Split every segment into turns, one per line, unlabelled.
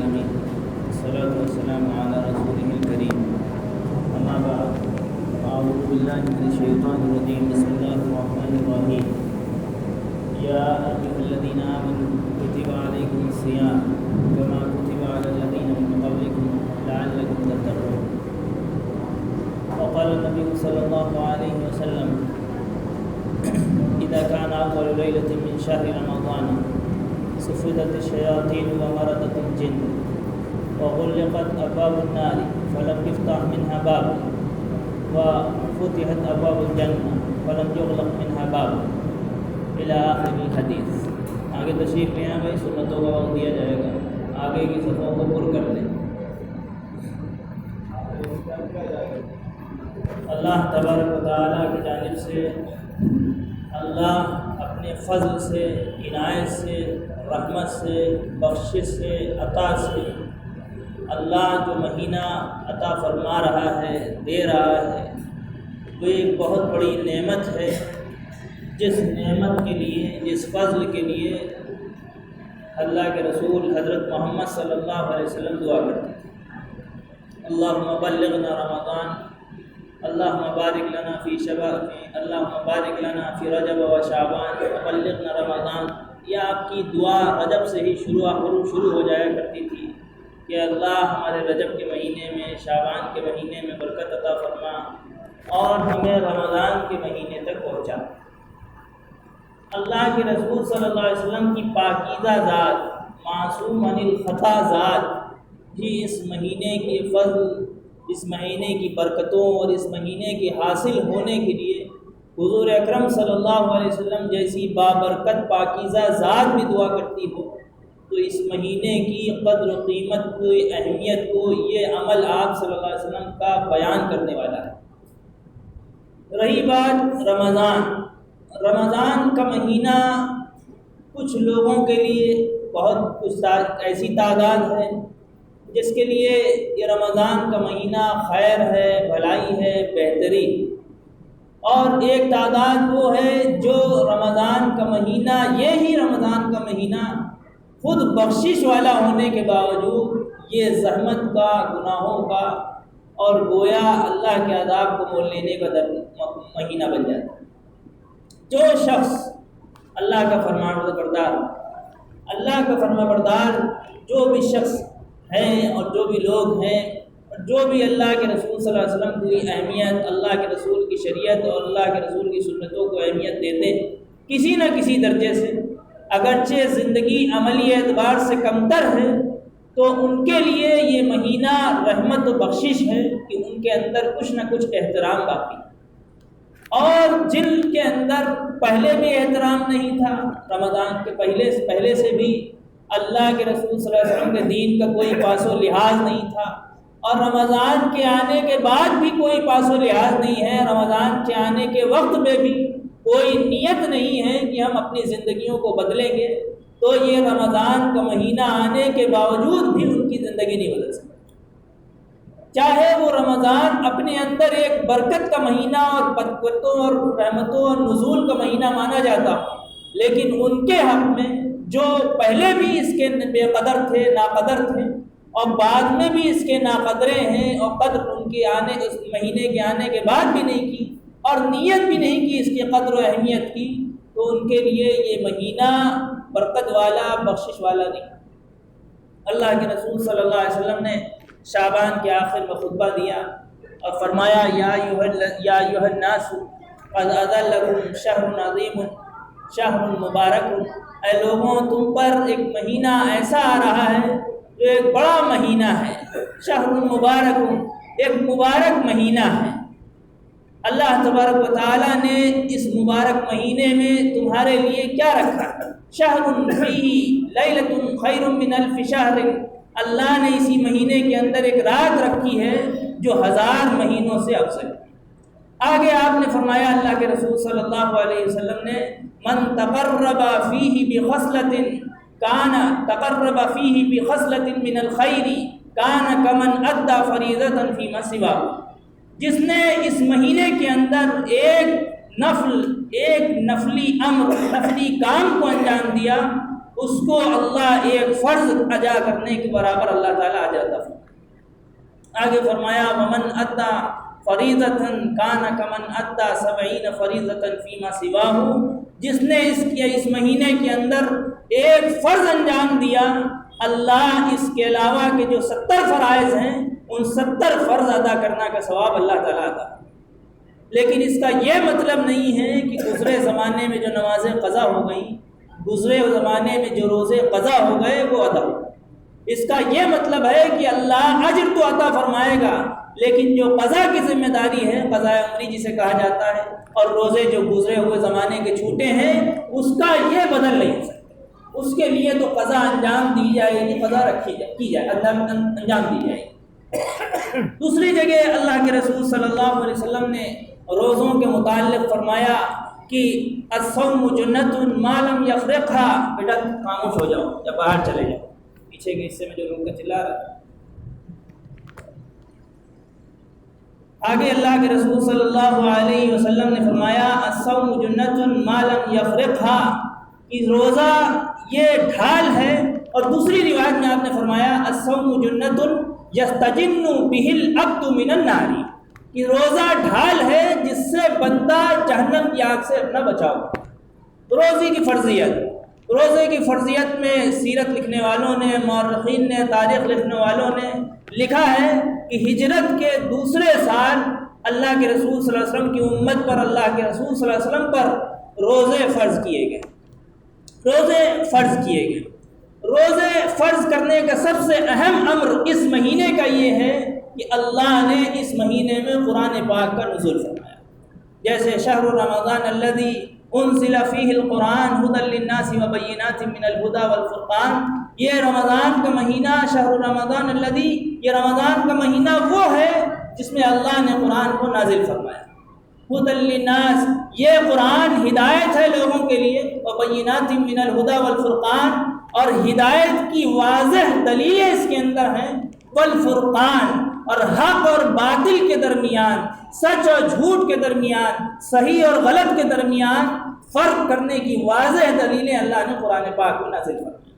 العالمين والصلاة والسلام على رسوله الكريم أما بعد أعوذ بالله من الشيطان الرجيم بسم الله الرحمن الرحيم يا أيها الذين آمنوا كتب عليكم الصيام كما كتب على الذين من قبلكم لعلكم تتقون وقال النبي صلى الله عليه وسلم إذا كان أول ليلة من شهر رمضان صفدت الشياطين ومردت الجن وغلقت أبواب النار فلم يفتح منها باب وفتحت أبواب الجنة فلم يغلق منها باب إلى آخر الحديث. آگے تشریف لے آئیں بھائی، سنتوں کا وقت دیا جائے گا، آگے کی صفوں کو پر کر لیں. اللہ تبارک و تعالیٰ کی جانب سے اللہ اپنے فضل سے، عنایت سے، رحمت سے، بخشش سے، عطا سے اللہ جو مہینہ عطا فرما رہا ہے، دے رہا ہے، وہ ایک بہت بڑی نعمت ہے. جس نعمت کے لیے، جس فضل کے لیے اللہ کے رسول حضرت محمد صلی اللہ علیہ وسلم دعا کرتے تھے، اللہم بلغنا رمضان، اللہم بارک لنا فی شعبان، اللہم بارک لنا فی رجب و شعبان بلغنا رمضان. یہ آپ کی دعا رجب سے ہی شروع ہو جایا کرتی تھی کہ اللہ ہمارے رجب کے مہینے میں، شعبان کے مہینے میں برکت عطا فرما اور ہمیں رمضان کے مہینے تک پہنچا. اللہ کے رسول صلی اللہ علیہ وسلم کی پاکیزہ ذات، معصوم عن الخطا ذات بھی اس مہینے کے فضل، اس مہینے کی برکتوں اور اس مہینے کے حاصل ہونے کے لیے حضور اکرم صلی اللہ علیہ وسلم جیسی بابرکت پاکیزہ ذات بھی دعا کرتی ہو، تو اس مہینے کی قدر و قیمت کو، اہمیت کو یہ عمل آپ صلی اللہ علیہ وسلم کا بیان کرنے والا ہے. رہی بات رمضان کا مہینہ، کچھ لوگوں کے لیے بہت کچھ ایسی تعداد ہے جس کے لیے یہ رمضان کا مہینہ خیر ہے، بھلائی ہے، بہتری، اور ایک تعداد وہ ہے جو رمضان کا مہینہ، یہی رمضان کا مہینہ خود بخشش والا ہونے کے باوجود یہ زحمت کا، گناہوں کا اور گویا اللہ کے عذاب کو مول لینے کا مہینہ بن جاتا ہے. جو شخص اللہ کا فرما بردار جو بھی شخص ہیں اور جو بھی لوگ ہیں، جو بھی اللہ کے رسول صلی اللہ علیہ وسلم کی اہمیت، اللہ کے رسول کی شریعت اور اللہ کے رسول کی سنتوں کو اہمیت دیتے ہیں کسی نہ کسی درجے سے، اگرچہ زندگی عملی اعتبار سے کمتر ہے، تو ان کے لیے یہ مہینہ رحمت و بخشش ہے کہ ان کے اندر کچھ نہ کچھ احترام باقی ہے. اور جن کے اندر پہلے بھی احترام نہیں تھا، رمضان کے پہلے سے بھی اللہ کے رسول صلی اللہ علیہ وسلم کے دین کا کوئی پاس و لحاظ نہیں تھا، اور رمضان کے آنے کے بعد بھی کوئی پاس و لحاظ نہیں ہے، رمضان کے آنے کے وقت میں بھی کوئی نیت نہیں ہے کہ ہم اپنی زندگیوں کو بدلیں گے، تو یہ رمضان کا مہینہ آنے کے باوجود بھی ان کی زندگی نہیں بدل سکتی. چاہے وہ رمضان اپنے اندر ایک برکت کا مہینہ اور برکتوں اور رحمتوں اور نزول کا مہینہ مانا جاتا ہو، لیکن ان کے حق میں جو پہلے بھی اس کے بے قدر تھے، ناقدر تھے، اور بعد میں بھی اس کے ناقدرے ہیں، اور قدر ان کے اس مہینے کے آنے کے بعد بھی نہیں کی اور نیت بھی نہیں کی اس کی قدر و اہمیت کی، تو ان کے لیے یہ مہینہ برکت والا، بخشش والا نہیں. اللہ کے رسول صلی اللہ علیہ وسلم نے شعبان کے آخر میں خطبہ دیا اور فرمایا، یا ایھا الناس قد اظلکم شہر عظیم شہر مبارک. اے لوگوں، تم پر ایک مہینہ ایسا آ رہا ہے جو ایک بڑا مہینہ ہے، شہر مبارک، ایک مبارک مہینہ ہے. اللہ تبارک و تعالیٰ نے اس مبارک مہینے میں تمہارے لیے کیا رکھا؟ شہر فیہ لیلۃ خیر من الف شہر. اللہ نے اسی مہینے کے اندر ایک رات رکھی ہے جو 1000 مہینوں سے افضل ہے. آگے آپ نے فرمایا، اللہ کے رسول صلی اللہ علیہ وسلم نے، من تقرب فیہ بخصلۃ من الخیر کان کمن ادى فریضۃ فیما سواه. جس نے اس مہینے کے اندر ایک نفلی امر، نفلی کام کو انجام دیا، اس کو اللہ ایک فرض ادا کرنے کے برابر اللہ تعالیٰ اجر عطا فرمائے۔ آگے فرمایا ومن ادا فریضۃً کان کمن ادا 70 فریضۃً فیما سواہ، جس نے اس مہینے کے اندر ایک فرض انجام دیا، اللہ اس کے علاوہ کے جو 70 فرائض ہیں ان 70 فرض ادا کرنا کا ثواب اللہ تعالیٰ عطا۔ لیکن اس کا یہ مطلب نہیں ہے کہ گزرے زمانے میں جو نمازیں قضا ہو گئیں، گزرے زمانے میں جو روزے قضا ہو گئے وہ ادا ہو۔ اس کا یہ مطلب ہے کہ اللہ اجر تو عطا فرمائے گا، لیکن جو قضا کی ذمہ داری ہے، قضا عمری جسے کہا جاتا ہے، اور روزے جو گزرے ہوئے زمانے کے چھوٹے ہیں، اس کا یہ بدل نہیں ہو سکتا۔ اس کے لیے تو قضا انجام دی جائے گی، قضا کی جائے انجام دی جائے گی۔ دوسری جگہ اللہ کے رسول صلی اللہ علیہ وسلم نے روزوں کے متعلق فرمایا کہ الصوم جنۃ ما لم یفرقها، بیٹا خاموش ہو جاؤ یا باہر چلے جاؤ، پیچھے کے حصے میں جو لوگ چلا رہا ہے۔ آگے اللہ کے رسول صلی اللہ علیہ وسلم نے فرمایا الصوم جنۃ ما لم یفرقها، کہ روزہ یہ ڈھال ہے۔ اور دوسری روایت میں آپ نے فرمایا الصوم جنۃ یستجن بہ العبد من النار، کہ روزہ ڈھال ہے جس سے بندہ جہنم کی آگ سے اپنا بچاؤ۔ روزے کی فرضیت، روزے کی فرضیت میں سیرت لکھنے والوں نے، مورخین نے، تاریخ لکھنے والوں نے لکھا ہے کہ ہجرت کے دوسرے سال اللہ کے رسول صلی اللہ علیہ وسلم کی امت پر، اللہ کے رسول صلی اللہ علیہ وسلم پر روزے فرض کیے گئے۔ روزے فرض کیے گئے۔ روزے فرض کرنے کا سب سے اہم امر اس مہینے کا یہ ہے کہ اللہ نے اس مہینے میں قرآن پاک کا نزول فرمایا، جیسے شہر رمضان الذی انزل فیہ القرآن ھدی للناس وبینات من الھدی والفرقان، یہ رمضان کا مہینہ، شہر رمضان الذی، یہ رمضان کا مہینہ وہ ہے جس میں اللہ نے قرآن کو نازل فرمایا۔ ھدی للناس، یہ قرآن ہدایت ہے لوگوں کے لیے، وبینات من الھدی والفرقان، اور ہدایت کی واضح دلیلیں اس کے اندر ہیں، والفرقان، اور حق اور باطل کے درمیان، سچ اور جھوٹ کے درمیان، صحیح اور غلط کے درمیان فرق کرنے کی واضح دلیلیں اللہ نے قرآن پاک میں نازل فرمائی۔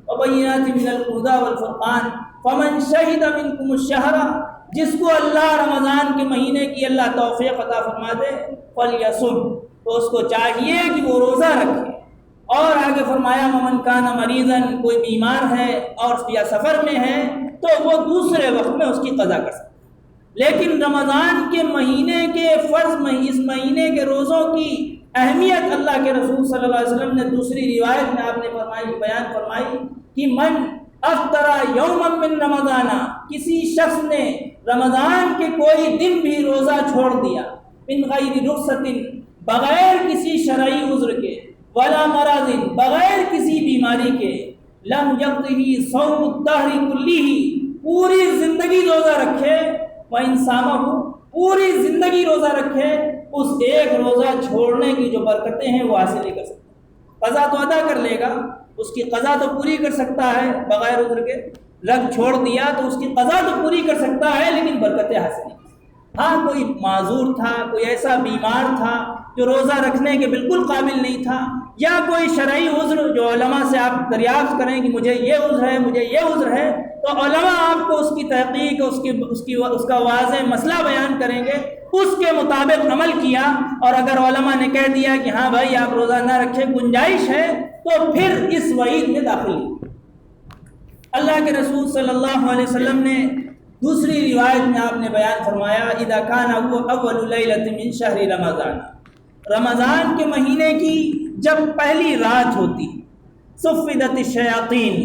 وبینات من الھدی والفرقان فمن شہد منکم الشہر، جس کو اللہ رمضان کے مہینے کی اللہ توفیق عطا فرما دے، فلیصم، تو اس کو چاہیے کہ وہ روزہ رکھے۔ اور آگے فرمایا ومن کان مریضا، کوئی بیمار ہے اور یا سفر میں ہے تو وہ دوسرے وقت میں اس کی قضا کر سکتا۔ لیکن رمضان کے مہینے کے فرض، اس مہینے کے روزوں کی اہمیت اللہ کے رسول صلی اللہ علیہ وسلم نے دوسری روایت میں آپ نے بیان فرمائی کہ من افطر یوما من رمضان، کسی شخص نے رمضان کے کوئی دن بھی روزہ چھوڑ دیا، من غیر رخصت، بغیر کسی شرعی عذر کے، ولا مرض، بغیر کسی بیماری کے، لم یقضہ صوم الدہر کلہ، پوری زندگی روزہ رکھے، وإن صامہ، پوری زندگی روزہ رکھے، اس ایک روزہ چھوڑنے کی جو برکتیں ہیں وہ حاصل نہیں کر سکتا۔ قضا تو ادا کر لے گا، اس کی قضا تو پوری کر سکتا ہے بغیر عذر کے، رکھ چھوڑ دیا تو اس کی قضا تو پوری کر سکتا ہے لیکن برکتیں حاصل نہیں۔ ہاں کوئی معذور تھا، کوئی ایسا بیمار تھا جو روزہ رکھنے کے بالکل قابل نہیں تھا، یا کوئی شرعی عذر جو علماء سے آپ دریافت کریں کہ مجھے یہ عذر ہے، مجھے یہ عذر ہے، تو علماء آپ کو اس کی تحقیق، اس کا واضح مسئلہ بیان کریں گے، اس کے مطابق عمل کیا، اور اگر علماء نے کہہ دیا کہ ہاں بھائی آپ روزہ نہ رکھیں، گنجائش ہے، تو پھر اس وعید میں داخل نہیں۔ اللہ کے رسول صلی اللہ علیہ وسلم نے دوسری روایت میں آپ نے بیان فرمایا اذا کان اول لیلۃ من شہر رمضان، رمضان کے مہینے کی جب پہلی رات ہوتی، صفدت الشیاطین،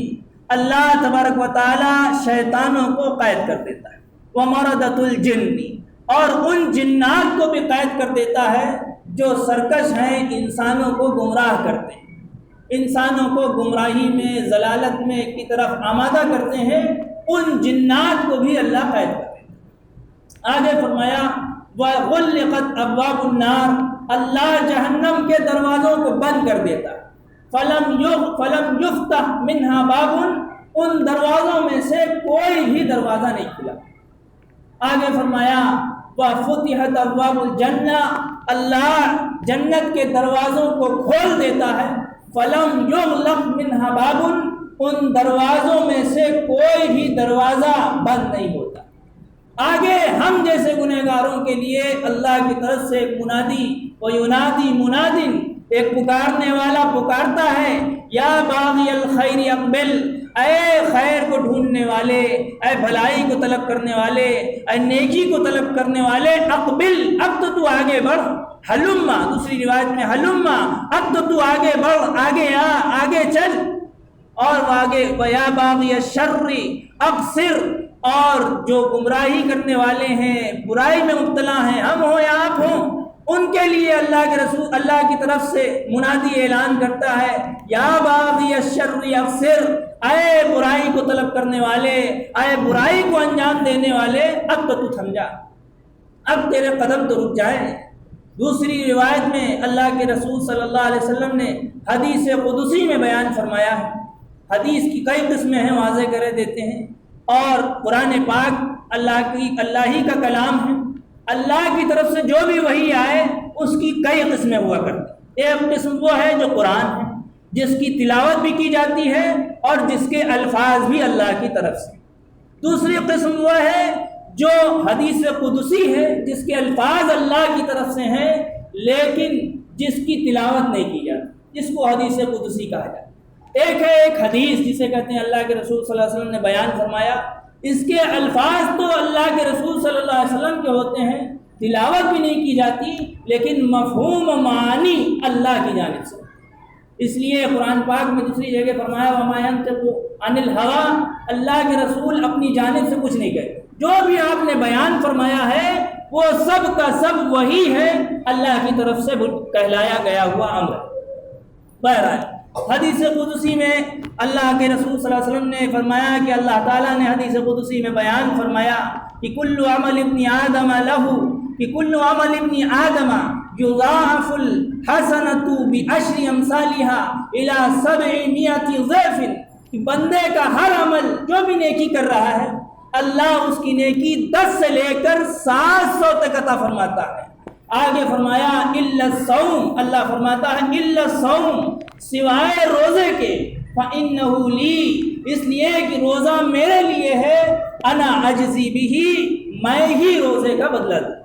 اللہ تبارک و تعالی شیطانوں کو قید کر دیتا ہے، ومردۃ الجن، اور ان جنات کو بھی قید کر دیتا ہے جو سرکش ہیں، انسانوں کو گمراہ کرتے ہیں، انسانوں کو گمراہی میں، ضلالت میں کی طرف آمادہ کرتے ہیں، ان جنات کو بھی اللہ قید کر دیتا ہے۔ آگے فرمایا وَغُلِّقَتْ أَبْوَابُ النَّارِ، اللہ جہنم کے دروازوں کو بند کر دیتا، فَلَمْ يُفْتَحْ مِنْهَا بَابٌ، ان دروازوں میں سے کوئی بھی دروازہ نہیں کھلا۔ آگے فرمایا وَفُتِحَتْ أَبْوَابُ الْجَنَّةِ، اللہ جنت کے دروازوں کو کھول دیتا ہے، فلم یغلق منها باب، ان دروازوں میں سے کوئی بھی دروازہ بند نہیں ہوتا۔ آگے ہم جیسے گنہگاروں کے لیے اللہ کی طرف سے ایک منادی وینادی منادن، ایک پکارنے والا پکارتا ہے، یا باغی الخیر اقبل، اے خیر کو ڈھونڈنے والے، اے بھلائی کو طلب کرنے والے، اے نیکی کو طلب کرنے والے، اقبل، اب تو آگے بڑھ، ہلما، دوسری روایت میں ہلما، اب تو آگے بڑھ، آگے آ، آگے چل۔ اور آگے ویا باغی الشر ابصر، اور جو گمراہی کرنے والے ہیں، برائی میں مبتلا ہیں، ہم ہوں یا آپ ہوں، ان کے لیے اللہ کے رسول اللہ کی طرف سے منادی اعلان کرتا ہے، یا باغی الشر ابصر، اے برائی کو طلب کرنے والے، اے برائی کو انجام دینے والے، اب تو تھم جا، اب تیرے قدم تو رک جائیں۔ دوسری روایت میں اللہ کے رسول صلی اللہ علیہ وسلم نے حدیث قدسی میں بیان فرمایا ہے، حدیث کی کئی قسمیں ہیں، واضح کر دیتے ہیں، اور قرآن پاک اللہ ہی کا کلام ہے، اللہ کی طرف سے جو بھی وحی آئے اس کی کئی قسمیں ہوا کرتی۔ ایک قسم وہ ہے جو قرآن ہے، جس کی تلاوت بھی کی جاتی ہے اور جس کے الفاظ بھی اللہ کی طرف سے۔ دوسری قسم وہ ہے جو حدیث قدسی ہے، جس کے الفاظ اللہ کی طرف سے ہیں لیکن جس کی تلاوت نہیں کی جاتی، جس کو حدیث قدسی کہا جاتا ہے۔ ایک ہے ایک حدیث جسے کہتے ہیں اللہ کے رسول صلی اللہ علیہ وسلم نے بیان فرمایا، اس کے الفاظ تو اللہ کے رسول صلی اللہ علیہ وسلم کے ہوتے ہیں، تلاوت بھی نہیں کی جاتی لیکن مفہوم و معانی اللہ کی جانب سے۔ اس لیے قرآن پاک میں دوسری جگہ فرمایا وَمَا يَنطِقُ عَنِ الْهَوَىٰ، اللہ کے رسول اپنی جانب سے کچھ نہیں کہتے، جو بھی آپ نے بیان فرمایا ہے وہ سب کا سب وہی ہے، اللہ کی طرف سے کہلایا گیا ہوا امر۔ بہرحال حدیث قدسی میں اللہ کے رسول صلی اللہ علیہ وسلم نے فرمایا کہ اللہ تعالیٰ نے حدیث قدسی میں بیان فرمایا کہ کل عمل ابن آدم لہو، کہ کل عمل ابن آدم یضاعف الحسنۃ بعشر امثالها الی 700 ضعف، کہ بندے کا ہر عمل جو بھی نیکی کر رہا ہے اللہ اس کی نیکی 10 سے لے کر 700 تک عطا فرماتا ہے۔ آگے فرمایا الا الصوم، اللہ فرماتا ہے الا الصوم، سوائے روزے کے، فإنہ لی، اس لیے کہ روزہ میرے لیے ہے، انا اجزی بہ، میں ہی روزے کا بدلہ دوں،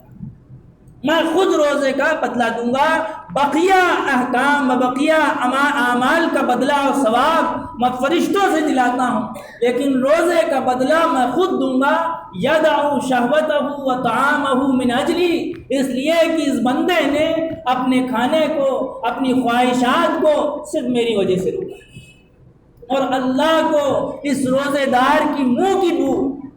میں خود روزے کا بدلہ دوں گا، بقیہ احکام و بقیہ اعمال کا بدلہ اور ثواب میں فرشتوں سے دلاتا ہوں، لیکن روزے کا بدلہ میں خود دوں گا۔ یدع شہوتہ و طعامہ من اجلی، اس لیے کہ اس بندے نے اپنے کھانے کو، اپنی خواہشات کو صرف میری وجہ سے روکا، اور اللہ کو اس روزے دار کی منہ کی بو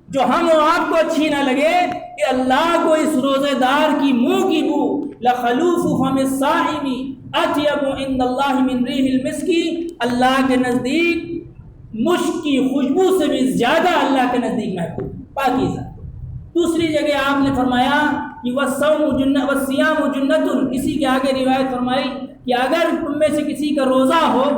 جو ہم و آپ کو اچھی نہ لگے، کہ اللہ کو اس روزے دار کی منہ کی بو، لخلوف فم الصائم اطیب عند اللہ من ریح المسک، اللہ کے نزدیک مشک کی خوشبو سے بھی زیادہ اللہ کے نزدیک محبوب، پاکیزہ۔ دوسری جگہ آپ نے فرمایا کہ والصوم جنہ والصیام جنۃ، اسی کے آگے روایت فرمائی کہ اگر تم میں سے کسی کا روزہ ہو،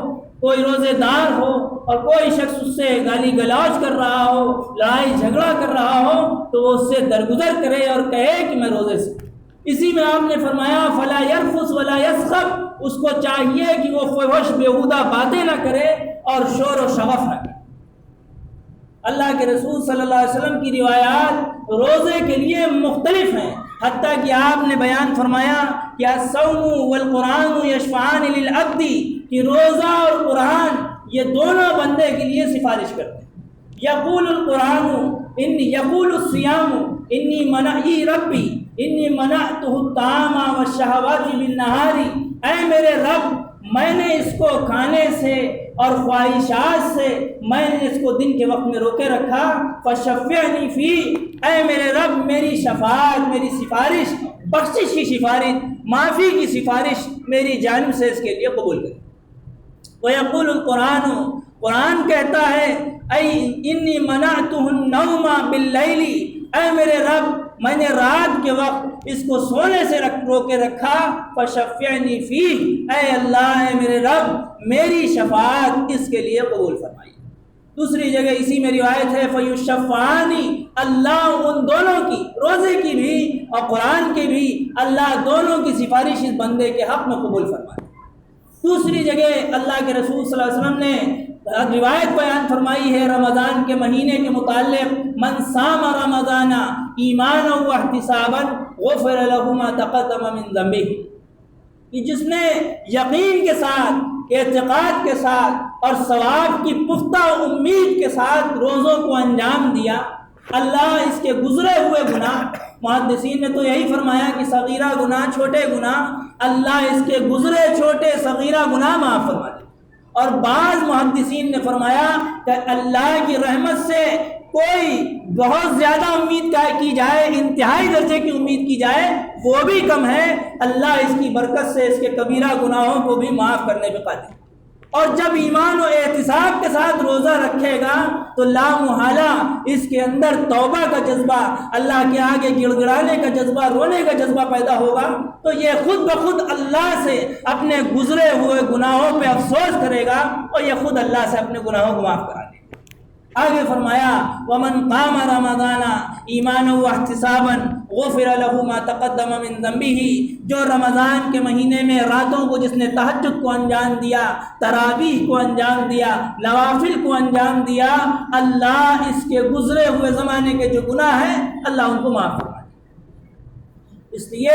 کوئی روزے دار ہو اور کوئی شخص اس سے گالی گلوچ کر رہا ہو، لڑائی جھگڑا کر رہا ہو، تو وہ اس سے درگزر کرے اور کہے کہ میں روزے سے۔ اسی میں آپ نے فرمایا فلا یرفث ولا یسخب، اس کو چاہیے کہ وہ فحش بیہودہ باتیں نہ کرے اور شور و شغف نہ کرے۔ اللہ کے رسول صلی اللہ علیہ وسلم کی روایات روزے کے لیے مختلف ہیں، حتیٰ کہ آپ نے بیان فرمایا کہ الصوم والقرآن یشفعان للعبد، کہ روزہ اور قرآن یہ دونوں بندے کے لیے سفارش کرتے ہیں۔ یقول القرآن یقول الصیام انی منعی ربی انی منعتہ الطعام والشہوات بالنہار، اے میرے رب میں نے اس کو کھانے سے اور خواہشات سے میں نے اس کو دن کے وقت میں روکے رکھا، فشفعنی فی، اے میرے رب میری شفاعت، میری سفارش، بخشش کی سفارش، معافی کی سفارش میری جانب سے اس کے لیے قبول کرے۔ وَيَقُولُ الْقُرْآنُ، قرآن کہتا ہے اے انی منعتہ النوم باللیل، اے میرے رب میں نے رات کے وقت اس کو سونے سے روکے رکھا، فشفعنی فیہ، اے اللہ اے میرے رب میری شفاعت اس کے لیے قبول فرمائی۔ دوسری جگہ اسی میں روایت ہے فیشفعانی، اللہ ان دونوں کی، روزے کی بھی اور قرآن کی بھی، اللہ دونوں کی سفارش اس بندے کے حق میں قبول فرمائے۔ دوسری جگہ اللہ کے رسول صلی اللہ علیہ وسلم نے روایت بیان فرمائی ہے رمضان کے مہینے کے متعلق، من صام رمضان ایمانا واحتسابا غفر له ما تقدم من ذنبه، کہ جس نے یقین کے ساتھ، اعتقاد کے ساتھ اور ثواب کی پختہ امید کے ساتھ روزوں کو انجام دیا، اللہ اس کے گزرے ہوئے گناہ، محدثین نے تو یہی فرمایا کہ صغیرہ گناہ، چھوٹے گناہ، اللہ اس کے گزرے چھوٹے صغیرہ گناہ معاف فرما دے۔ اور بعض محدثین نے فرمایا کہ اللہ کی رحمت سے کوئی بہت زیادہ امید کی جائے، انتہائی درجے کی امید کی جائے، وہ بھی کم ہے، اللہ اس کی برکت سے اس کے کبیرہ گناہوں کو بھی معاف کرنے پہ قادر۔ اور جب ایمان و احتساب کے ساتھ روزہ رکھے گا تو لا محالہ اس کے اندر توبہ کا جذبہ، اللہ کے آگے گڑ گڑانے کا جذبہ، رونے کا جذبہ پیدا ہوگا، تو یہ خود بخود اللہ سے اپنے گزرے ہوئے گناہوں پہ افسوس کرے گا اور یہ خود اللہ سے اپنے گناہوں کو معاف کرا دے گا۔ آگے فرمایا وَمَنْ قَامَ رَمَضَانَ ایمانا وَاحْتِسَابًا غُفِرَ لَهُ مَا تَقَدَّمَ مِنْ ذَنْبِهِ، جو رمضان کے مہینے میں راتوں کو جس نے تہجد کو انجام دیا، تراویح کو انجام دیا، نوافل کو انجام دیا، اللہ اس کے گزرے ہوئے زمانے کے جو گناہ ہیں اللہ ان کو معاف فرمائے۔ اس لیے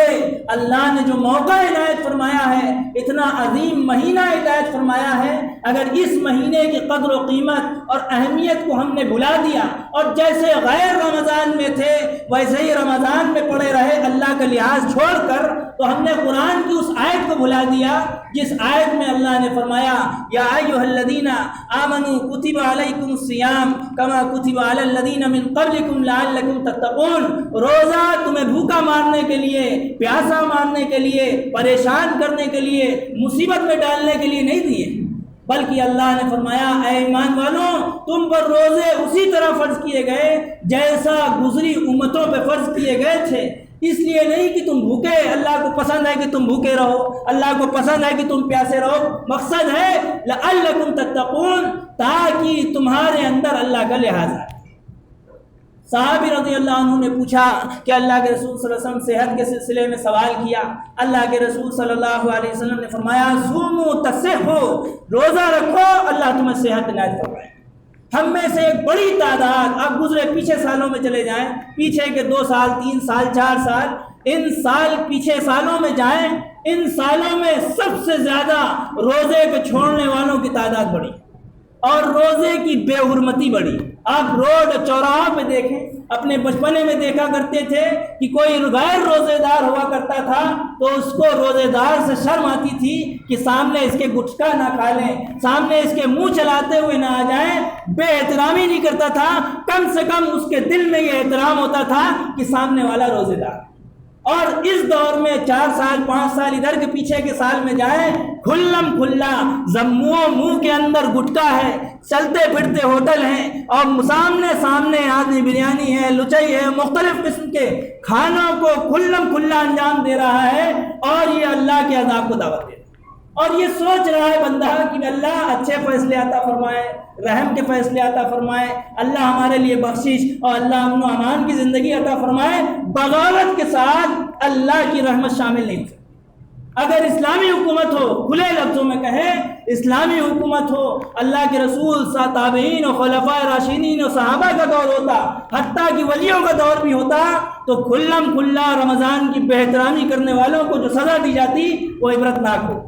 اللہ نے جو موقع عنایت فرمایا ہے، اتنا عظیم مہینہ عنایت فرمایا ہے، اگر اس مہینے کی قدر و قیمت اور اہمیت کو ہم نے بھلا دیا اور جیسے غیر رمضان میں تھے ویسے ہی رمضان میں پڑے رہے اللہ کا لحاظ چھوڑ کر، تو ہم نے قرآن کی اس آیت کو بھلا دیا جس آیت میں اللہ نے فرمایا یا ایھا الذین آمنوا کتب علیکم الصیام کما کتب علی الذین من قبلکم لعلکم تتقون، روزہ تمہیں بھوکا مارنے کے لیے، پیاسا مارنے کے لیے، پریشان کرنے کے لیے، مصیبت میں ڈالنے کے لیے نہیں دیے، بلکہ اللہ نے فرمایا اے ایمان والوں تم پر روزے اسی طرح فرض کیے گئے جیسا گزری امتوں پہ فرض کیے گئے تھے، اس لیے نہیں کہ تم بھوکے، اللہ کو پسند ہے کہ تم بھوکے رہو، اللہ کو پسند ہے کہ تم پیاسے رہو، مقصد ہے لعلکم تتقون، تاکہ تمہارے اندر اللہ کا لحاظ آئے۔ صحابی رضی اللہ عنہ نے پوچھا کہ اللہ کے رسول صلی اللہ علیہ وسلم صحت کے سلسلے میں سوال کیا، اللہ کے رسول صلی اللہ علیہ وسلم نے فرمایا صوموا تصحوا، روزہ رکھو اللہ تمہیں صحت عنایت فرمائے۔ ہم میں سے ایک بڑی تعداد، آپ گزرے پیچھے سالوں میں چلے جائیں، پیچھے کے 2 سال 3 سال 4 سال، ان سال پیچھے سالوں میں جائیں، ان سالوں میں سب سے زیادہ روزے کو چھوڑنے والوں کی تعداد بڑھی اور روزے کی بے حرمتی بڑھی۔ آپ روڈ چوراہوں پہ دیکھیں، اپنے بچپنے میں دیکھا کرتے تھے کہ کوئی غیر روزے دار ہوا کرتا تھا تو اس کو روزے دار سے شرم آتی تھی کہ سامنے اس کے گٹکا نہ کھا لیں، سامنے اس کے منہ چلاتے ہوئے نہ آ جائیں، بے احترامی نہیں کرتا تھا، کم سے کم اس کے دل میں یہ احترام ہوتا تھا کہ سامنے والا روزے دار۔ اور اس دور میں 4 سال 5 سال ادھر کے پیچھے کے سال میں جائیں، کھلم کھلا منہ کے اندر گٹکا ہے، چلتے پھرتے ہوٹل ہیں اور سامنے آدمی بریانی ہے، لچئی ہے، مختلف قسم کے کھانوں کو کھلم کھلا انجام دے رہا ہے اور یہ اللہ کے عذاب کو دعوت دے رہا ہے۔ اور یہ سوچ رہا ہے بندہ کہ اللہ اچھے فیصلے عطا فرمائے، رحم کے فیصلے عطا فرمائے، اللہ ہمارے لیے بخشش اور اللہ امن و امان کی زندگی عطا فرمائے، بغاوت کے ساتھ اللہ کی رحمت شامل نہیں ہوتی۔ اگر اسلامی حکومت ہو، کھلے لفظوں میں کہیں اسلامی حکومت ہو، اللہ کے رسول تابعین اور خلفاء راشدین اور صحابہ کا دور ہوتا، حتیٰ کہ ولیوں کا دور بھی ہوتا، تو کھلم کھلا رمضان کی بے احترامی کرنے والوں کو جو سزا دی جاتی وہ عبرتناک ہو۔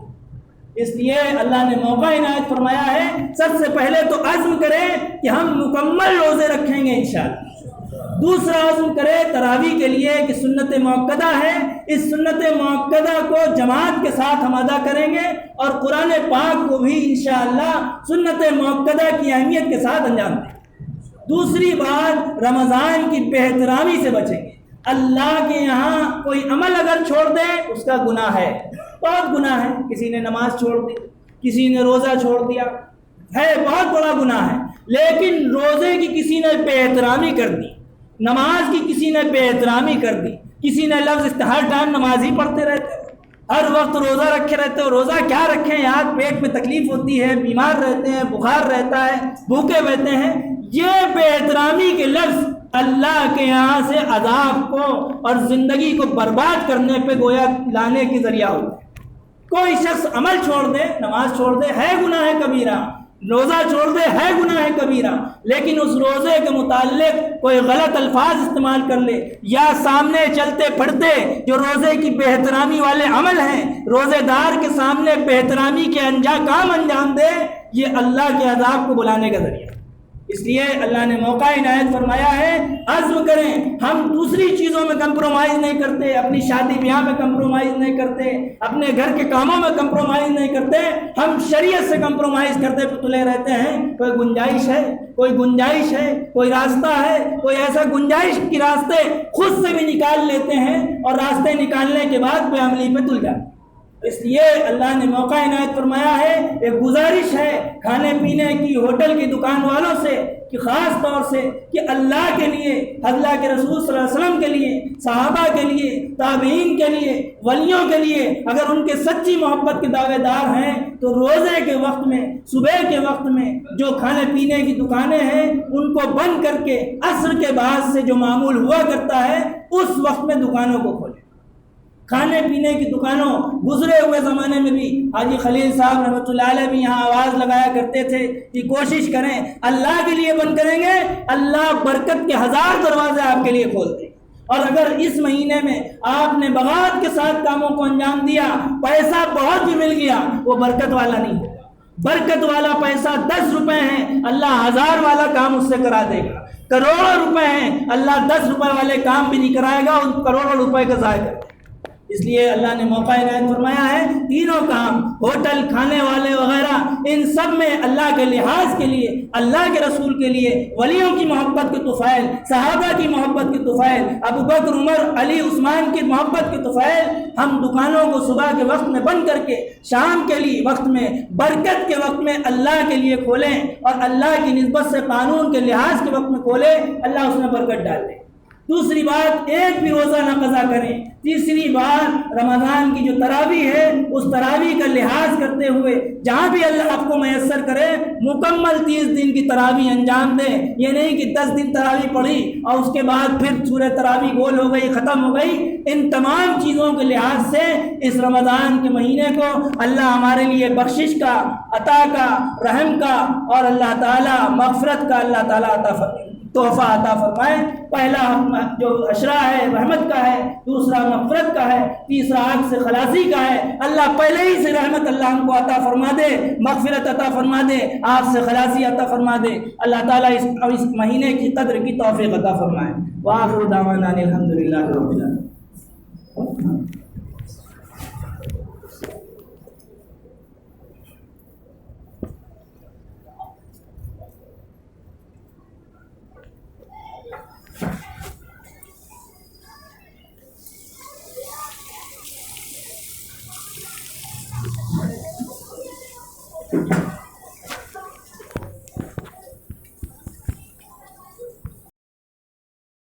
اس لیے اللہ نے موقع عنایت فرمایا ہے، سب سے پہلے تو عزم کریں کہ ہم مکمل روزے رکھیں گے انشاءاللہ۔ دوسرا عزم کرے تراویح کے لیے کہ سنت موقدہ ہے، اس سنت موقدہ کو جماعت کے ساتھ ہم ادا کریں گے اور قرآن پاک کو بھی انشاءاللہ سنت موقدہ کی اہمیت کے ساتھ انجام دیں گے۔ دوسری بات، رمضان کی بے احترامی سے بچیں گے۔ اللہ کے یہاں کوئی عمل اگر چھوڑ دے اس کا گناہ ہے، بہت گناہ ہے، کسی نے نماز چھوڑ دی، کسی نے روزہ چھوڑ دیا ہے، بہت بڑا گناہ ہے، لیکن روزے کی کسی نے بے احترامی کر دی، نماز کی کسی نے بے احترامی کر دی، کسی نے لفظ ہر ٹائم نماز ہی پڑھتے رہتے ہو، ہر وقت روزہ رکھے رہتے ہو، روزہ کیا رکھیں یار، پیٹ میں تکلیف ہوتی ہے، بیمار رہتے ہیں، بخار رہتا ہے، بھوکے رہتے ہیں، یہ بے احترامی کے لفظ اللہ کے یہاں سے عذاب کو اور زندگی کو برباد کرنے پہ گویا لانے کی ذریعہ ہوتا ہے۔ کوئی شخص عمل چھوڑ دے، نماز چھوڑ دے، ہے گناہ کبیرہ، روزہ چھوڑ دے، ہے گناہ کبیرہ، لیکن اس روزے کے متعلق کوئی غلط الفاظ استعمال کر لے یا سامنے چلتے پھرتے جو روزے کی بے احترامی والے عمل ہیں، روزے دار کے سامنے بے احترامی کے کام انجام دے، یہ اللہ کے عذاب کو بلانے کا ذریعہ۔ اس لیے اللہ نے موقع عنایت فرمایا ہے، عزم کریں، ہم دوسری چیزوں میں کمپرومائز نہیں کرتے، اپنی شادی بیاہ میں کمپرومائز نہیں کرتے، اپنے گھر کے کاموں میں کمپرومائز نہیں کرتے، ہم شریعت سے کمپرومائز کرتے تلے رہتے ہیں۔ کوئی گنجائش ہے، کوئی راستہ ہے، کوئی ایسا گنجائش کی راستے خود سے بھی نکال لیتے ہیں اور راستے نکالنے کے بعد بے عملی میں تل جاتے ہیں۔ اس لیے اللہ نے موقع عنایت فرمایا ہے، ایک گزارش ہے کھانے پینے کی ہوٹل کی دکان والوں سے کہ خاص طور سے کہ اللہ کے لیے، اللہ کے رسول صلی اللہ علیہ وسلم کے لیے، صحابہ کے لیے، تابعین کے لیے، ولیوں کے لیے اگر ان کے سچی محبت کے دعوے دار ہیں تو روزے کے وقت میں، صبح کے وقت میں جو کھانے پینے کی دکانیں ہیں ان کو بند کر کے عصر کے بعد سے جو معمول ہوا کرتا ہے اس وقت میں دکانوں کو کھولیں۔ کھانے پینے کی دکانوں گزرے ہوئے زمانے میں بھی حاجی خلیل صاحب رحمۃ اللہ علیہ بھی یہاں آواز لگایا کرتے تھے کہ کوشش کریں اللہ کے لیے بند کریں گے، اللہ برکت کے 1000 دروازے آپ کے لیے کھول دیں۔ اور اگر اس مہینے میں آپ نے بغاوت کے ساتھ کاموں کو انجام دیا، پیسہ بہت بھی مل گیا، وہ برکت والا نہیں ہوگا۔ برکت والا پیسہ 10 روپے ہیں، اللہ 1000 والا کام اس سے کرا دے گا۔ کروڑوں روپے ہیں، اللہ 10 روپے والے کام بھی نہیں کرائے گا، ان کروڑوں روپے کا ضائع کر دے گا۔ اس لیے اللہ نے موقع عنایت فرمایا ہے، تینوں کام، ہوٹل، کھانے والے وغیرہ، ان سب میں اللہ کے لحاظ کے لیے، اللہ کے رسول کے لیے، ولیوں کی محبت کے طفیل، صحابہ کی محبت کے طفیل، ابو بکر، عمر، علی، عثمان کی محبت کے طفیل، ہم دکانوں کو صبح کے وقت میں بند کر کے شام کے لیے وقت میں، برکت کے وقت میں اللہ کے لیے کھولیں اور اللہ کی نسبت سے قانون کے لحاظ کے وقت میں کھولیں، اللہ اس میں برکت ڈال دے۔ دوسری بات، ایک بھی روزہ نہ قضا کریں۔ تیسری بات، رمضان کی جو تراویح ہے اس تراویح کا لحاظ کرتے ہوئے جہاں بھی اللہ آپ کو میسر کرے مکمل 30 دن کی تراویح انجام دیں۔ یہ نہیں کہ 10 دن تراویح پڑھی اور اس کے بعد پھر سورہ تراویح گول ہو گئی، ختم ہو گئی۔ ان تمام چیزوں کے لحاظ سے اس رمضان کے مہینے کو اللہ ہمارے لیے بخشش کا، عطا کا، رحم کا اور اللہ تعالیٰ مغفرت کا اللہ تعالیٰ تحفہ عطا فرمائے۔ پہلا جو عشرہ ہے رحمت کا ہے، دوسرا مغفرت کا ہے، تیسرا آگ سے خلاصی کا ہے۔ اللہ پہلے ہی سے رحمت اللہ ہم کو عطا فرما دے، مغفرت عطا فرما دے، آگ سے خلاصی عطا فرما دے۔ اللہ تعالیٰ اس مہینے کی قدر کی توفیق عطا فرمائے۔ وآخر دعوانا الحمدللہ رب العالمین۔